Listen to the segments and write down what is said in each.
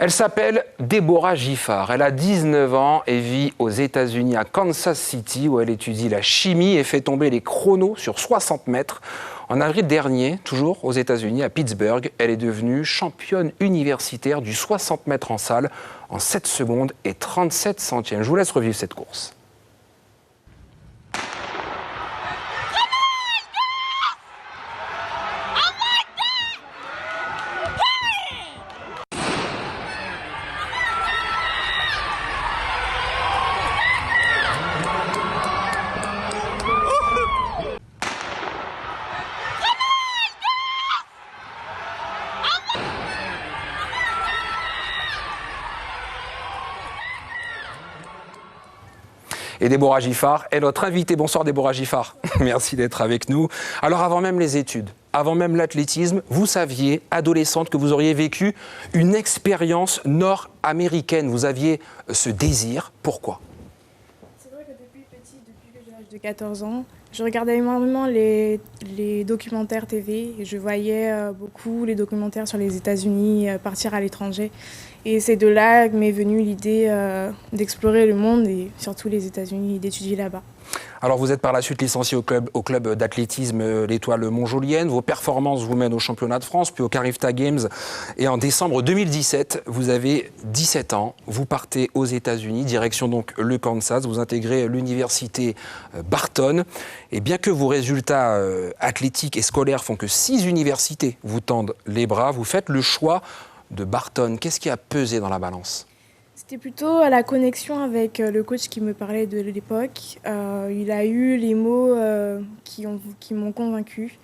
Elle s'appelle Déborah Giffard. Elle a 19 ans et vit aux États-Unis, à Kansas City, où elle étudie la chimie et fait tomber les chronos sur 60 mètres. En avril dernier, toujours aux États-Unis, à Pittsburgh, elle est devenue championne universitaire du 60 mètres en salle en 7 secondes et 37 centièmes. Je vous laisse revivre cette course. Et Déborah Giffard est notre invitée. Bonsoir Déborah Giffard, merci d'être avec nous. Alors avant même les études, avant même l'athlétisme, vous saviez, adolescente, que vous auriez vécu une expérience nord-américaine. Vous aviez ce désir, pourquoi ? C'est vrai que depuis petit, depuis que j'ai l'âge de 14 ans, je regardais énormément les documentaires TV et je voyais beaucoup les documentaires sur les États-Unis, partir à l'étranger. Et c'est de là que m'est venue l'idée d'explorer le monde et surtout les États-Unis et d'étudier là-bas. Alors vous êtes par la suite licenciée au club d'athlétisme l'Étoile Montjolienne. Vos performances vous mènent au championnat de France, puis au Carifta Games. Et en décembre 2017, vous avez 17 ans. Vous partez aux États-Unis, direction donc le Kansas. Vous intégrez l'université Barton. Et bien que vos résultats athlétiques et scolaires font que 6 universités vous tendent les bras, vous faites le choix de Barton. Qu'est-ce qui a pesé dans la balance ? C'était plutôt la connexion avec le coach qui me parlait de l'époque. Il a eu les mots qui m'ont convaincue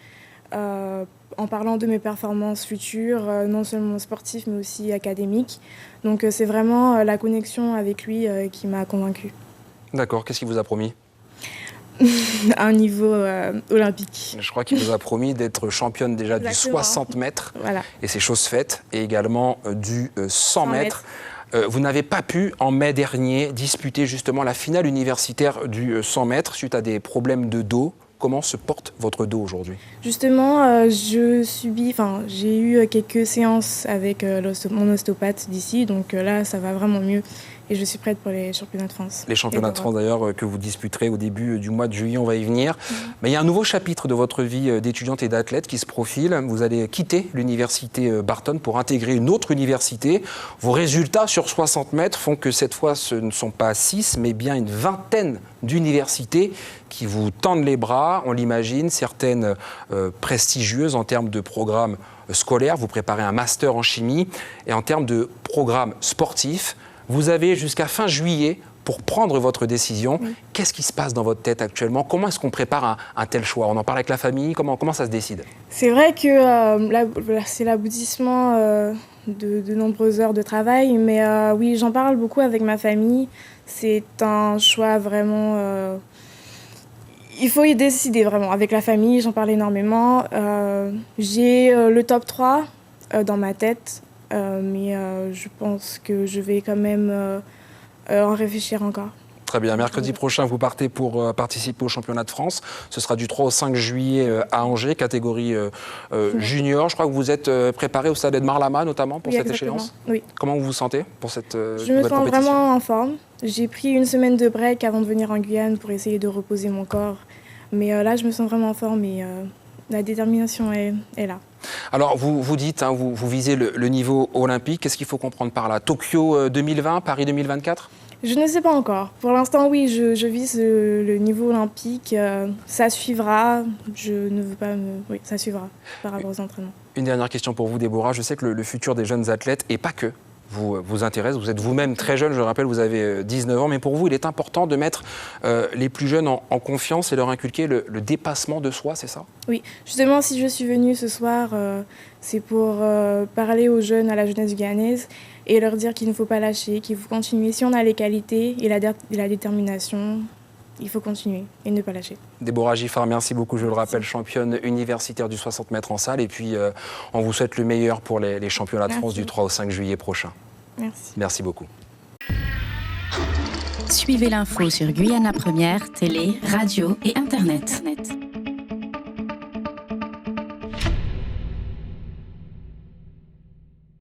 en parlant de mes performances futures, non seulement sportives mais aussi académiques. Donc c'est vraiment la connexion avec lui qui m'a convaincue. D'accord, qu'est-ce qu'il vous a promis ? Un niveau olympique. Je crois qu'il vous a promis d'être championne déjà du 60 mètres. Voilà. Et c'est chose faite. Et également du 100 mètres. Vous n'avez pas pu, en mai dernier, disputer justement la finale universitaire du 100 mètres suite à des problèmes de dos. Comment se porte votre dos aujourd'hui ? Justement, j'ai eu quelques séances avec mon ostéopathe d'ici. Donc là, ça va vraiment mieux. Et je suis prête pour les championnats de France. Les championnats de France d'ailleurs que vous disputerez au début du mois de juillet, on va y venir. Mais il y a un nouveau chapitre de votre vie d'étudiante et d'athlète qui se profile. Vous allez quitter l'université Barton pour intégrer une autre université. Vos résultats sur 60 mètres font que cette fois ce ne sont pas 6 mais bien une vingtaine d'universités qui vous tendent les bras, on l'imagine, certaines prestigieuses en termes de programmes scolaires. Vous préparez un master en chimie et en termes de programmes sportifs. Vous avez jusqu'à fin juillet pour prendre votre décision. Oui. Qu'est-ce qui se passe dans votre tête actuellement ? Comment est-ce qu'on prépare un tel choix ? On en parle avec la famille ? Comment ça se décide ? C'est vrai que c'est l'aboutissement de nombreuses heures de travail, mais oui, j'en parle beaucoup avec ma famille. C'est un choix vraiment... il faut y décider vraiment. Avec la famille, j'en parle énormément. J'ai le top 3 dans ma tête. Mais je pense que je vais quand même en réfléchir encore. Très bien. Mercredi prochain, vous partez pour participer au championnat de France. Ce sera du 3 au 5 juillet à Angers, catégorie junior. Je crois que vous êtes préparé au stade de Marlama, notamment, pour cette échéance. Oui. Comment vous vous sentez pour cette Je me sens vraiment en forme. J'ai pris une semaine de break avant de venir en Guyane pour essayer de reposer mon corps. Mais là, je me sens vraiment en forme et la détermination est là. Alors, vous dites, vous visez le niveau olympique. Qu'est-ce qu'il faut comprendre par là ? Tokyo 2020, Paris 2024 ? Je ne sais pas encore. Pour l'instant, oui, je vise le niveau olympique. Ça suivra. Je ne veux pas Oui, ça suivra par rapport aux entraînements. Une dernière question pour vous, Déborah. Je sais que le futur des jeunes athlètes, et pas que, vous intéresse. Vous êtes vous-même très jeune, je le rappelle, vous avez 19 ans. Mais pour vous, il est important de mettre les plus jeunes en confiance et leur inculquer le dépassement de soi, c'est ça ? Oui, justement, si je suis venue ce soir, c'est pour parler aux jeunes, à la jeunesse guyanaise, et leur dire qu'il ne faut pas lâcher, qu'il faut continuer. Si on a les qualités et la détermination, il faut continuer et ne pas lâcher. Déborah Giffard, merci beaucoup, je le rappelle, championne universitaire du 60 mètres en salle. Et puis, on vous souhaite le meilleur pour les championnats de France du 3 au 5 juillet prochain. Merci. Merci beaucoup. Suivez l'info sur Guyana Première, télé, radio et Internet.